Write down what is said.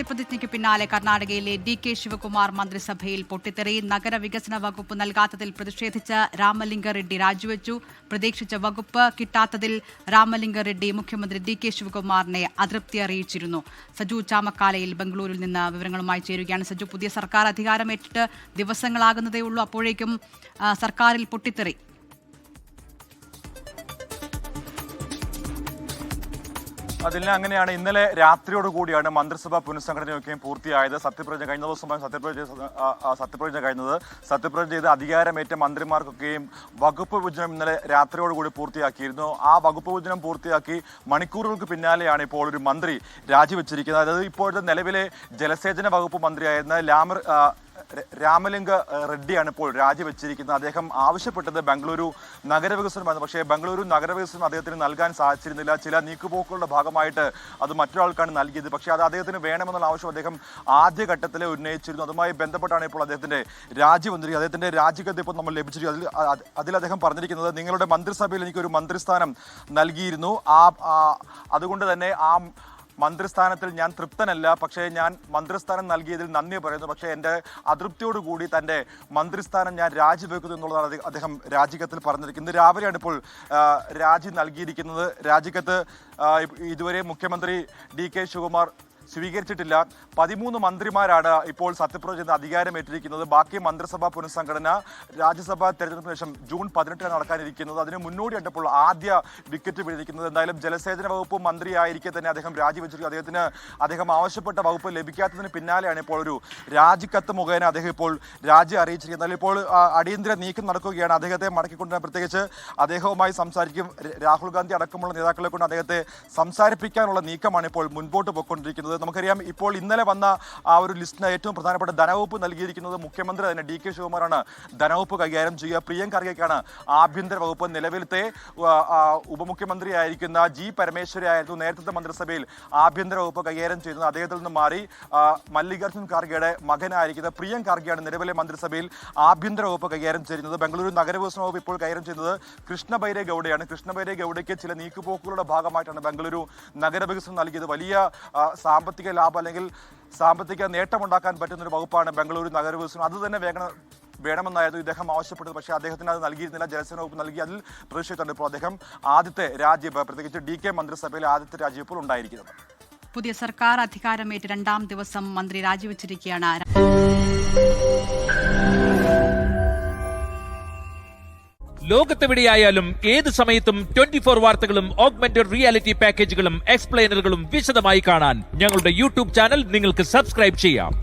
സത്യപ്രതിജ്ഞയ്ക്ക് പിന്നാലെ കർണാടകയിലെ DK ശിവകുമാർ മന്ത്രിസഭയിൽ പൊട്ടിത്തെറി. നഗരവികസന വകുപ്പ് നൽകാത്തതിൽ പ്രതിഷേധിച്ച് രാമലിംഗ റെഡ്ഡി രാജിവെച്ചു. പ്രതീക്ഷിച്ച വകുപ്പ് കിട്ടാത്തതിൽ രാമലിംഗ റെഡ്ഡി മുഖ്യമന്ത്രി DK ശിവകുമാറിനെ അതൃപ്തി അറിയിച്ചിരുന്നു. സജു ചാമക്കാലയിൽ ബംഗളൂരിൽ നിന്ന് വിവരങ്ങളുമായി ചേരുകയാണ്. സജു, പുതിയ സർക്കാർ അധികാരമേറ്റിട്ട് ദിവസങ്ങളാകുന്നതേ ഉള്ളൂ, അപ്പോഴേക്കും സർക്കാരിൽ പൊട്ടിത്തെറി. അതിന് അങ്ങനെയാണ്. ഇന്നലെ രാത്രിയോടുകൂടിയാണ് മന്ത്രിസഭാ പുനഃസംഘടനയൊക്കെയും പൂർത്തിയായത്. സത്യപ്രതിജ്ഞ കഴിഞ്ഞ ദിവസമാണ് സത്യപ്രതിജ്ഞ കഴിഞ്ഞത്. സത്യപ്രതിജ്ഞ ചെയ്ത് അധികാരമേറ്റ മന്ത്രിമാർക്കൊക്കെയും വകുപ്പ് വിഭജനം ഇന്നലെ രാത്രിയോടുകൂടി പൂർത്തിയാക്കിയിരുന്നു. ആ വകുപ്പ് വിഭജനം പൂർത്തിയാക്കി മണിക്കൂറുകൾക്ക് പിന്നാലെയാണ് ഇപ്പോൾ ഒരു മന്ത്രി രാജിവെച്ചിരിക്കുന്നത്. അതായത് ഇപ്പോഴത്തെ നിലവിലെ ജലസേചന വകുപ്പ് മന്ത്രിയായിരുന്ന രാമലിംഗ റെഡ്ഡിയാണ് ഇപ്പോൾ രാജിവെച്ചിരിക്കുന്നത്. അദ്ദേഹം ആവശ്യപ്പെട്ടത് ബംഗളൂരു നഗരവികസനമായിരുന്നു. പക്ഷേ ബംഗളൂരു നഗരവികസനം അദ്ദേഹത്തിന് നൽകാൻ സാധിച്ചിരുന്നില്ല. ചില നീക്കുപോക്കുകളുടെ ഭാഗമായിട്ട് അത് മറ്റൊരാൾക്കാണ് നൽകിയത്. പക്ഷേ അത് അദ്ദേഹത്തിന് വേണമെന്നുള്ള ആവശ്യം അദ്ദേഹം ആദ്യഘട്ടത്തിലെ ഉന്നയിച്ചിരുന്നു. അതുമായി ബന്ധപ്പെട്ടാണ് ഇപ്പോൾ അദ്ദേഹത്തിന്റെ രാജി വന്നിരിക്കുന്നത്. അദ്ദേഹത്തിന്റെ രാജിക്കത്ത് ഇപ്പോൾ നമ്മൾ ലഭിച്ചിരിക്കുന്നത്. അതിൽ അദ്ദേഹം പറഞ്ഞിരിക്കുന്നത്, നിങ്ങളുടെ മന്ത്രിസഭയിൽ എനിക്കൊരു മന്ത്രിസ്ഥാനം നൽകിയിരുന്നു. അതുകൊണ്ട് തന്നെ ആ മന്ത്രിസ്ഥാനത്തിൽ ഞാൻ തൃപ്തനല്ല. പക്ഷേ ഞാൻ മന്ത്രിസ്ഥാനം നൽകിയതിൽ നന്ദി പറയുന്നു. പക്ഷേ എൻ്റെ അതൃപ്തിയോടുകൂടി തൻ്റെ മന്ത്രിസ്ഥാനം ഞാൻ രാജിവെക്കുന്നു എന്നുള്ളതാണ് അദ്ദേഹം രാജിക്കത്തിൽ പറഞ്ഞിരിക്കുന്നത്. രാവിലെയാണ് ഇപ്പോൾ രാജി നൽകിയിരിക്കുന്നത്. രാജിക്കത്ത് ഇതുവരെ മുഖ്യമന്ത്രി DK ശിവകുമാർ സ്വീകരിച്ചിട്ടില്ല. 13 മന്ത്രിമാരാണ് ഇപ്പോൾ സത്യപ്രതിജ്ഞ അധികാരമേറ്റിരിക്കുന്നത്. ബാക്കി മന്ത്രിസഭാ പുനഃസംഘടന രാജ്യസഭാ തെരഞ്ഞെടുപ്പിന് ശേഷം ജൂൺ 18 നടക്കാനിരിക്കുന്നത്. അതിന് മുന്നോടിയായിട്ടപ്പോൾ ആദ്യ വിക്കറ്റ് വീഴിരിക്കുന്നത്. എന്തായാലും ജലസേചന വകുപ്പ് മന്ത്രിയായിരിക്കെ തന്നെ അദ്ദേഹം രാജിവെച്ചിരിക്കുന്നു. അദ്ദേഹം ആവശ്യപ്പെട്ട വകുപ്പ് ലഭിക്കാത്തതിന് പിന്നാലെയാണ് ഇപ്പോൾ ഒരു രാജിക്കത്ത് മുഖേന അദ്ദേഹം ഇപ്പോൾ രാജി അറിയിച്ചിരിക്കുന്നത്. എന്നാൽ ഇപ്പോൾ അടിയന്തര നീക്കം നടക്കുകയാണ്. അദ്ദേഹത്തെ മടക്കിക്കൊണ്ടുവരാൻ പ്രത്യേകിച്ച് അദ്ദേഹവുമായി സംസാരിക്കും. രാഹുൽ ഗാന്ധി അടക്കമുള്ള നേതാക്കളെ കൊണ്ട് അദ്ദേഹത്തെ സംസാരിപ്പിക്കാനുള്ള നീക്കമാണ് ഇപ്പോൾ മുൻപോട്ട് പോയിക്കൊണ്ടിരിക്കുന്നത്. നമുക്കറിയാം, ഇപ്പോൾ ഇന്നലെ വന്ന ആ ഒരു ലിസ്റ്റിന് ഏറ്റവും പ്രധാനപ്പെട്ട ധനവകുപ്പ് നൽകിയിരിക്കുന്നത് മുഖ്യമന്ത്രി തന്നെ DK ശിവകുമാറാണ് ധനവകുപ്പ് കൈകാര്യം ചെയ്യുക. പ്രിയങ്ക ഖാർഗെക്കാണ് ആഭ്യന്തര വകുപ്പ്. നിലവിലത്തെ ഉപമുഖ്യമന്ത്രിയായിരിക്കുന്ന G പരമേശ്വരി ആയിരുന്നു നേരത്തെ മന്ത്രിസഭയിൽ ആഭ്യന്തര വകുപ്പ് കൈകാര്യം ചെയ്യുന്നത്. അദ്ദേഹത്തിൽ നിന്ന് മാറി മല്ലികാർജുൻ ഖാർഗെയുടെ മകനായിരിക്കുന്ന പ്രിയങ്ക ഖാർഗെയാണ് നിലവിലെ മന്ത്രിസഭയിൽ ആഭ്യന്തര വകുപ്പ് കൈകാര്യം ചെയ്യുന്നത്. ബംഗളൂരു നഗരവികസന വകുപ്പ് ഇപ്പോൾ കൈകാര്യം ചെയ്യുന്നത് കൃഷ്ണ ബൈരേ ഗൌഡയാണ്. കൃഷ്ണ ബൈരേ ഗൌഡയ്ക്ക് ചില നീക്കുപോക്കുകളുടെ ഭാഗമായിട്ടാണ് ബംഗളൂരു നഗരവികസനം നൽകിയത്. വലിയ സാമ്പത്തിക ലാഭം അല്ലെങ്കിൽ സാമ്പത്തിക നേട്ടമുണ്ടാക്കാൻ പറ്റുന്ന ഒരു വകുപ്പാണ് ബംഗളൂരു നഗരവികസനം. അത് തന്നെ വേണമെന്നായിരുന്നു ഇദ്ദേഹം ആവശ്യപ്പെട്ടത്. പക്ഷേ അദ്ദേഹത്തിന് അത് നൽകിയിരുന്നില്ല. ജലസേന വകുപ്പ് നൽകി. അതിൽ പ്രതിഷേധമുണ്ട്. ഇപ്പോൾ അദ്ദേഹം ആദ്യത്തെ രാജിവെപ്പ്, പ്രത്യേകിച്ച് DK മന്ത്രിസഭയിലെ ആദ്യത്തെ രാജിവെപ്പോൾ ഉണ്ടായിരിക്കുന്നത്. പുതിയ സർക്കാർ അധികാരമേറ്റ് 2ാം ദിവസം മന്ത്രി രാജിവെച്ചിരിക്കുകയാണ്. ലോകത്തെവിടെയായാലും ഏത് സമയത്തും 24 വാർത്തകളും ഓഗ്മെന്റഡ് റിയാലിറ്റി പാക്കേജുകളും എക്സ്പ്ലെയിനറുകളും വിശദമായി കാണാൻ ഞങ്ങളുടെ YouTube ചാനൽ നിങ്ങൾക്ക് സബ്സ്ക്രൈബ് ചെയ്യാം.